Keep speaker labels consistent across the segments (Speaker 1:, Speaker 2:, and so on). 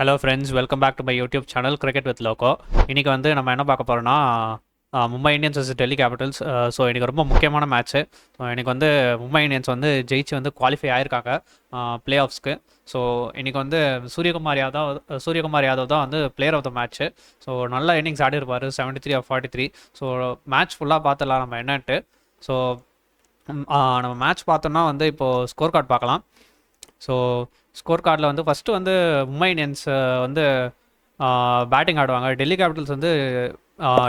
Speaker 1: Hello friends, welcome back to my YouTube channel cricket with Logo. இன்றைக்கி வந்து நம்ம என்ன பார்க்க போகிறோம்னா Mumbai Indians vs Delhi Capitals. So இன்றைக்கி ரொம்ப முக்கியமான மேட்ச்சு. ஸோ இன்றைக்கி வந்து மும்பை இந்தியன்ஸ் வந்து ஜெயிச்சு வந்து குவாலிஃபை ஆகிருக்காங்க பிளே ஆஃப்ஸ்க்கு. ஸோ இன்றைக்கி வந்து சூரியகுமார் யாதவ் தான் வந்து player of the match. So நல்ல இன்னிங்ஸ் ஆடி இருப்பார், 73 of 43. ஸோ மேட்ச் ஃபுல்லாக பார்த்துடலாம் நம்ம என்னன்ட்டு. ஸோ நம்ம மேட்ச் பார்த்தோம்னா வந்து இப்போது ஸ்கோர் கார்டு பார்க்கலாம். ஸோ ஸ்கோர் கார்டில் வந்து ஃபஸ்ட்டு வந்து மும்பை இந்தியன்ஸ் வந்து பேட்டிங் ஆடுவாங்க. டெல்லி கேபிட்டல்ஸ் வந்து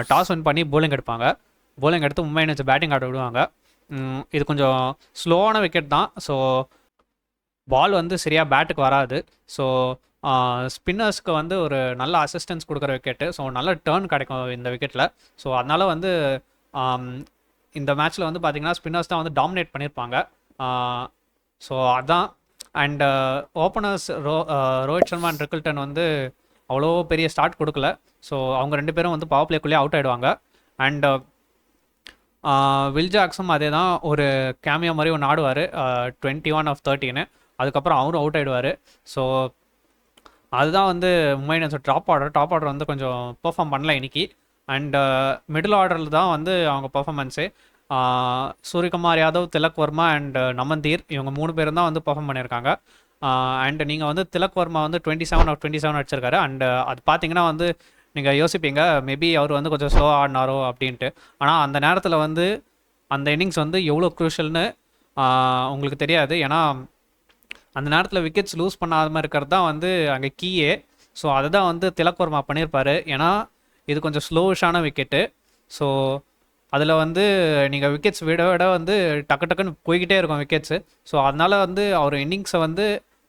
Speaker 1: டாஸ் வின் பண்ணி போலிங் எடுப்பாங்க. போலிங் எடுத்து மும்பை இந்தியன்ஸ் பேட்டிங் ஆட விடுவாங்க. இது கொஞ்சம் ஸ்லோவான விக்கெட் தான். ஸோ பால் வந்து சரியாக பேட்டுக்கு வராது. ஸோ ஸ்பின்னர்ஸ்க்கு வந்து ஒரு நல்ல அசிஸ்டன்ஸ் கொடுக்குற விக்கெட்டு. ஸோ நல்ல டேர்ன் கிடைக்கும் இந்த விக்கெட்டில். ஸோ அதனால் வந்து இந்த மேட்ச்சில் வந்து பார்த்திங்கன்னா ஸ்பின்னர்ஸ் தான் வந்து டாமினேட் பண்ணியிருப்பாங்க. ஸோ அதான். And openers Rohit Sharma and Rickelton வந்து அவ்வளோ பெரிய ஸ்டார்ட் கொடுக்கல. ஸோ அவங்க ரெண்டு பேரும் வந்து பவர் பிளேக்குள்ளேயே அவுட் ஆகிடுவாங்க. அண்ட் வில் ஜாக்ஸும் அதே தான், ஒரு கேமியோ மாதிரி ஒன்று ஆடுவார் 21 of 13. அதுக்கப்புறம் அவரும் அவுட் ஆகிடுவார். ஸோ அதுதான் வந்து மும்பை இந்தியன்ஸ் டாப் ஆர்டர் வந்து கொஞ்சம் பெர்ஃபார்ம் பண்ணல இன்னைக்கு. அண்ட் மிடில் ஆர்டரில் தான் வந்து அவங்க பெர்ஃபார்மன்ஸே. சூரியகுமார் யாதவ், திலக் வர்மா அண்ட் நமந்தீர், இவங்க 3 பேரும் தான் வந்து பெர்ஃபார்ம் பண்ணியிருக்காங்க. அண்ட் நீங்கள் வந்து திலக் வர்மா வந்து 27 of 27 அடிச்சிருக்காரு. அண்ட் அது பார்த்தீங்கன்னா வந்து நீங்கள் யோசிப்பீங்க மேபி அவர் வந்து கொஞ்சம் ஸ்லோவாக ஆடினாரோ அப்படின்ட்டு. ஆனால் அந்த நேரத்தில் வந்து அந்த இன்னிங்ஸ் வந்து எவ்வளோ க்ரூஷல்னு உங்களுக்கு தெரியாது. ஏன்னா அந்த நேரத்தில் விக்கெட்ஸ் லூஸ் பண்ணாமல் இருக்கிறது தான் வந்து அங்கே கீயே. ஸோ அதை தான் வந்து திலக் வர்மா பண்ணியிருப்பார். ஏன்னா இது கொஞ்சம் ஸ்லோஷான விக்கெட்டு. ஸோ அதில் வந்து நீங்கள் விக்கெட்ஸ் விட வந்து டக்குன்னு போய்கிட்டே இருக்கும் விக்கெட்ஸு. ஸோ அதனால் வந்து அவர் இன்னிங்ஸை வந்து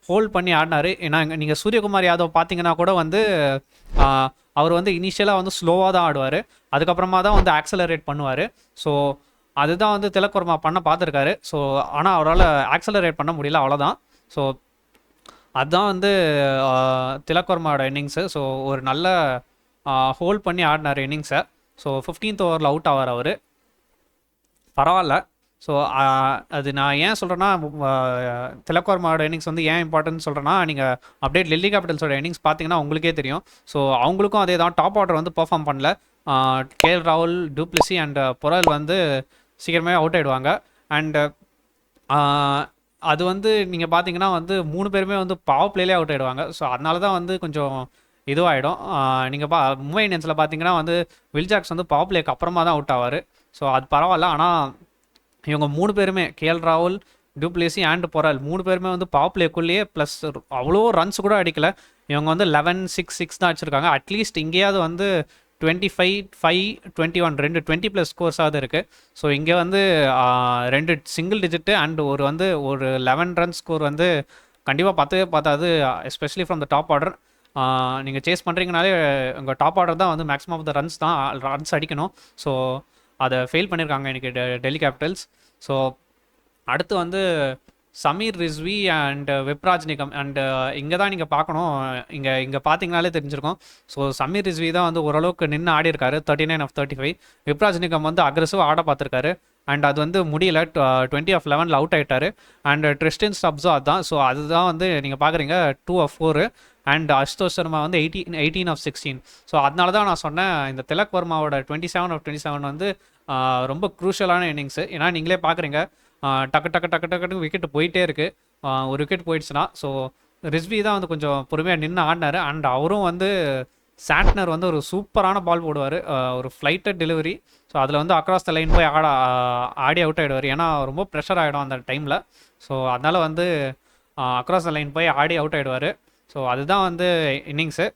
Speaker 1: ஹோல்ட் பண்ணி ஆடினார். ஏன்னா நீங்கள் சூரியகுமார் யாதவ் பார்த்தீங்கன்னா கூட வந்து அவர் வந்து இனிஷியலாக வந்து ஸ்லோவாக தான் ஆடுவார், அதுக்கப்புறமா தான் வந்து ஆக்சலரேட் பண்ணுவார். ஸோ அதுதான் வந்து திலக் வர்மா பண்ண பார்த்துருக்காரு. ஸோ ஆனால் அவரால் ஆக்சலரேட் பண்ண முடியல, அவ்வளோதான். ஸோ அதுதான் வந்து திலக் வர்மாவோட இன்னிங்ஸு. ஸோ ஒரு நல்ல ஹோல்ட் பண்ணி ஆடினார் இன்னிங்ஸை. ஸோ 15th ஓவரில் அவுட் ஆவார் அவர், பரவாயில்ல. ஸோ அது நான் ஏன் சொல்கிறேன்னா, திலக் வர்மாவோட இன்னிங்ஸ் வந்து ஏன் இம்பார்ட்டன்ட் சொல்கிறேன்னா, நீங்கள் அப்படியே டெல்லி கேபிட்டல்ஸோட இன்னிங்ஸ் பார்த்தீங்கன்னா உங்களுக்கே தெரியும். ஸோ அவங்களுக்கும் அதே தான், டாப் ஆர்டர் வந்து பெர்ஃபார்ம் பண்ணல. கேஎல் ராகுல், டூப்ளிசி அண்ட் பொரல் வந்து சீக்கிரமே அவுட் ஆகிடுவாங்க. அண்டு அது வந்து நீங்கள் பார்த்தீங்கன்னா வந்து 3 பேருமே வந்து பவர் பிளேலே அவுட் ஆகிடுவாங்க. ஸோ அதனால தான் வந்து கொஞ்சம் இதுவாகிடும். நீங்கள் மும்பை இந்தியன்ஸில் பார்த்தீங்கன்னா வந்து வில் ஜாக்ஸ் வந்து பவர் பிளேக்கு அப்புறமா தான் அவுட் ஆவார். ஸோ அது பரவாயில்ல. ஆனால் இவங்க 3 பேருமே, கேஎல் ராகுல், டூப்ளிசி அண்ட் பொரல், 3 பேருமே வந்து பவர் பிளேக்குள்ளேயே ப்ளஸ் அவ்வளோ ரன்ஸ் கூட அடிக்கல. இவங்க வந்து 11-6 தான் அடிச்சிருக்காங்க. அட்லீஸ்ட் இங்கேயாவது வந்து 25-5, 21 2 20+ ஸ்கோர்ஸாவது இருக்குது. ஸோ இங்கே வந்து 2 சிங்கிள் டிஜிட்டு அண்ட் ஒரு 11 ரன் ஸ்கோர் வந்து கண்டிப்பாக பார்த்தாது. Especially from the top order. நீங்கள் சேஸ் பண்ணுறீங்கனாலே உங்கள் டாப் ஆர்டர் தான் வந்து மேக்ஸிமம் ஆஃப் த ரன்ஸ் அடிக்கணும். ஸோ அதை ஃபெயில் பண்ணியிருக்காங்க இன்றைக்கி டெல்லி கேபிட்டல்ஸ். ஸோ அடுத்து வந்து சமீர் ரிஸ்வி அண்ட் விப்ராஜ் நிகம். அண்டு இங்கே தான் நீங்கள் பார்க்கணும், இங்கே பார்த்தீங்கனாலே தெரிஞ்சிருக்கும். ஸோ சமீர் ரிஸ்வி தான் வந்து ஓரளவுக்கு நின்று ஆடி இருக்காரு, 39 of 35. விப்ராஜ் நிகம் வந்து அக்ரெசிவாக ஆட பார்த்துருக்காரு. அண்ட் அது வந்து முடியல, 20 of 11 அவுட் ஆகிட்டார். அண்ட் ட்ரிஸ்டன் ஸ்டப்ஸும் அதுதான். ஸோ அதுதான் வந்து நீங்கள் பார்க்குறீங்க, 2 of 4. அண்ட் அசுதோஷ் சர்மா வந்து 18 of 16. ஸோ அதனால தான் நான் சொன்னேன், இந்த திலக் வர்மாவோட 27 of 27 வந்து ரொம்ப க்ரூஷியலான இன்னிங்ஸு. ஏன்னா நீங்களே பார்க்குறீங்க, டக்கு விக்கெட்டு போயிட்டே இருக்குது. ஒரு விக்கெட் போயிடுச்சுன்னா. ஸோ ரிஸ்வி தான் வந்து கொஞ்சம் பொறுமையாக நின்று ஆடினார். அண்ட் அவரும் வந்து சாண்ட்னர் வந்து ஒரு சூப்பரான பால் போடுவார், ஒரு ஃப்ளைட்டட் டெலிவரி. ஸோ அதில் வந்து அக்ராஸ் த லைன் போய் ஆடி அவுட் ஆகிடுவார். ஏன்னா ரொம்ப ப்ரெஷர் ஆகிடும் அந்த டைமில். ஸோ அதனால் வந்து அக்ராஸ் த லைன் போய் ஆடி அவுட் ஆகிடுவார். ஸோ அதுதான் வந்து இன்னிங்ஸு.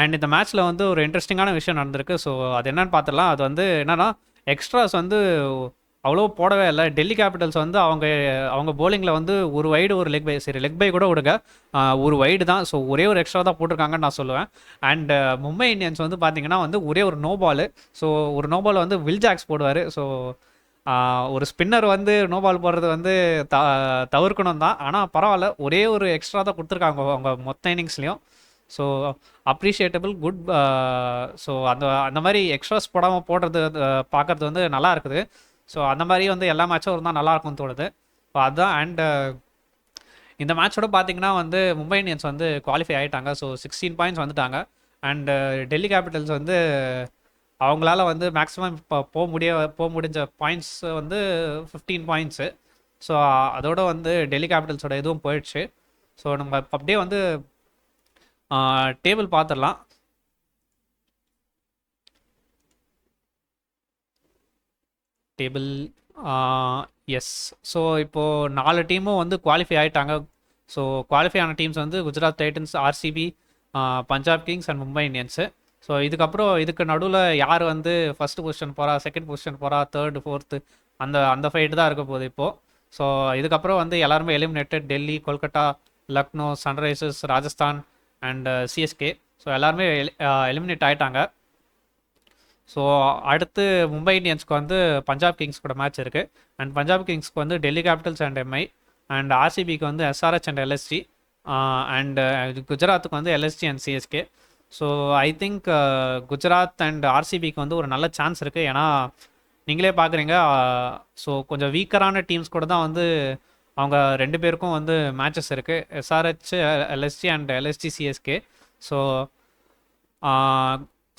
Speaker 1: அண்ட் இந்த மேட்ச்சில் வந்து ஒரு இன்ட்ரெஸ்டிங்கான விஷயம் நடந்திருக்கு. ஸோ அது என்னென்னு பார்த்துடலாம். அது வந்து என்னென்னா, எக்ஸ்ட்ராஸ் வந்து அவ்வளோ போடவே இல்லை. டெல்லி கேபிட்டல்ஸ் வந்து அவங்க போலிங்கில் வந்து ஒரு வைடு ஒரு லெக் பை, சரி லெக் பை கூட விடுங்க, ஒரு வைடு தான். ஸோ ஒரே ஒரு எக்ஸ்ட்ரா தான் போட்டிருக்காங்கன்னு நான் சொல்லுவேன். அண்ட் மும்பை இந்தியன்ஸ் வந்து பார்த்திங்கன்னா வந்து ஒரே ஒரு நோ பால். ஸோ ஒரு நோ பால் வந்து வில் ஜாக்ஸ் போடுவார். ஸோ ஒரு ஸ்பின்னர் வந்து நோ பால் போடுறது வந்து தவிர்க்கணும் தான். ஆனால் பரவாயில்ல, ஒரே ஒரு எக்ஸ்ட்ரா தான் கொடுத்துருக்காங்க அவங்க மொத்த இன்னிங்ஸ்லேயும். So appreciable, good. ஸோ அந்த மாதிரி எக்ஸ்ட்ராஸ் போடாமல் போடுறது பார்க்குறது வந்து நல்லா இருக்குது. ஸோ அந்த மாதிரி வந்து எல்லா மேட்சும் இருந்தால் நல்லாயிருக்கும்னு தோணுது. ஸோ அதுதான். அண்ட் இந்த மேட்சோட பார்த்தீங்கன்னா வந்து மும்பை இந்தியன்ஸ் வந்து குவாலிஃபை ஆகிட்டாங்க. ஸோ 16 பாயிண்ட்ஸ் வந்துட்டாங்க. அண்ட் டெல்லி கேபிட்டல்ஸ் வந்து அவங்களால வந்து மேக்ஸிமம் இப்போ போக முடிஞ்ச பாயிண்ட்ஸ் வந்து 15 பாயிண்ட்ஸு. ஸோ அதோட வந்து டெல்லி கேபிட்டல்ஸோட இதுவும் போயிடுச்சு. ஸோ நம்ம இப்போ அப்படியே வந்து டேபிள் பார்த்துடலாம். Table S. ஸோ இப்போது 4 டீமும் வந்து குவாலிஃபை ஆகிட்டாங்க. ஸோ குவாலிஃபை ஆன டீம்ஸ் வந்து Gujarat Titans, RCB, Punjab Kings and Mumbai Indians. So இதுக்கப்புறம் இதுக்கு நடுவில் யார் வந்து ஃபஸ்ட்டு பொசிஷன் போகிறா, செகண்ட் பொசிஷன் போகிறா, தேர்டு, ஃபோர்த்து, அந்த அந்த ஃபைட்டு தான் இருக்க போகுது இப்போது. ஸோ இதுக்கப்புறம் வந்து எல்லாருமே eliminated. Delhi, Kolkata, Lucknow, Sunrisers, Rajasthan and CSK. So எல்லாருமே எலிமினேட் ஆகிட்டாங்க. ஸோ அடுத்து மும்பை இந்தியன்ஸ்க்கு வந்து பஞ்சாப் கிங்ஸ் கூட மேட்ச் இருக்குது. அண்ட் பஞ்சாப் கிங்ஸ்க்கு வந்து Delhi Capitals and MI. And ஆர்சிபிக்கு வந்து எஸ்ஆர்ஹெச் அண்ட் எல்எஸ்ஜி. அண்ட் குஜராத்துக்கு வந்து LSG and CSK. So I think Gujarat and ஆர்சிபிக்கு வந்து ஒரு நல்ல சான்ஸ் இருக்குது. ஏன்னா நீங்களே பார்க்குறீங்க, ஸோ கொஞ்சம் வீக்கரான டீம்ஸ் கூட தான் வந்து அவங்க 2 பேருக்கும் வந்து மேட்சஸ் இருக்குது. SRH LSG and LSG CSK. So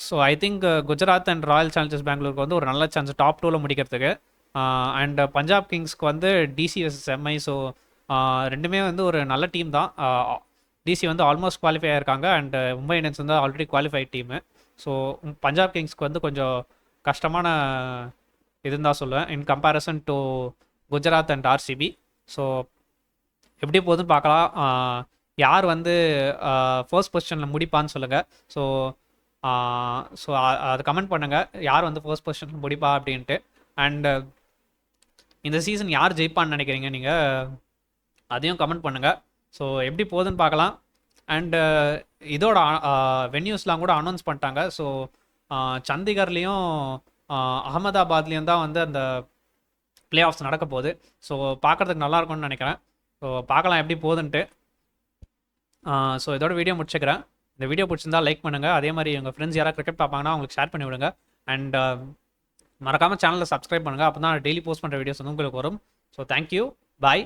Speaker 1: so I think Gujarat and Royal Challengers பெங்களூருக்கு வந்து ஒரு நல்ல சான்ஸ் டாப் 2ல் முடிக்கிறதுக்கு. அண்ட் பஞ்சாப் கிங்ஸ்க்கு வந்து டிசி வர்சஸ் எம்ஐ. ஸோ ரெண்டுமே வந்து ஒரு நல்ல டீம் தான். டிசி வந்து ஆல்மோஸ்ட் குவாலிஃபை ஆயிருக்காங்க. அண்ட் மும்பை இந்தியன்ஸ் வந்து already qualified team. So Punjab கிங்ஸ்க்கு வந்து கொஞ்சம் கஷ்டமான இதுன்னு தான் சொல்லுவேன் in comparison to Gujarat and RCB. So எப்படி போகுதுன்னு பார்க்கலாம். யார் வந்து ஃபர்ஸ்ட் பொசிஷனில் முடிப்பான்னு சொல்லுங்கள். ஸோ ஸோ அது கமெண்ட் பண்ணுங்கள், யார் வந்து ஃபர்ஸ்ட் பொசிஷனில் முடிப்பா அப்படின்ட்டு. அண்ட் இந்த சீசன் யார் ஜெயிப்பான்னு நினைக்கிறீங்க நீங்கள், அதையும் கமெண்ட் பண்ணுங்கள். ஸோ எப்படி போகுதுன்னு பார்க்கலாம். அண்டு இதோட வென்யூஸ்லாம் கூட அனௌன்ஸ் பண்ணிட்டாங்க. ஸோ சண்டிகர்லேயும் அகமதாபாத்லேயும் தான் வந்து அந்த பிளே ஆஃப்ஸ் நடக்க போகுது. ஸோ பார்க்குறதுக்கு நல்லாயிருக்கும்னு நினைக்கிறேன். ஸோ பார்க்கலாம் எப்படி போகுதுன்ட்டு. ஸோ இதோட வீடியோ முடிச்சுக்கிறேன். இந்த வீடியோ பிடிச்சிருந்தா லைக் பண்ணுங்கள். அதே மாதிரி உங்கள் ஃப்ரெண்ட்ஸ் யாராவது கிரிக்கெட் பார்ப்பாங்கன்னா அவங்களுக்கு ஷேர் பண்ணி விடுங்க. அண்ட் மறக்காமல் சேனலில் சப்ஸ்கிரைப் பண்ணுங்கள். அப்போ தான் டெய்லி போஸ்ட் பண்ணுற வீடியோஸ் வந்து உங்களுக்கு வரும். ஸோ தேங்க்யூ, பாய்.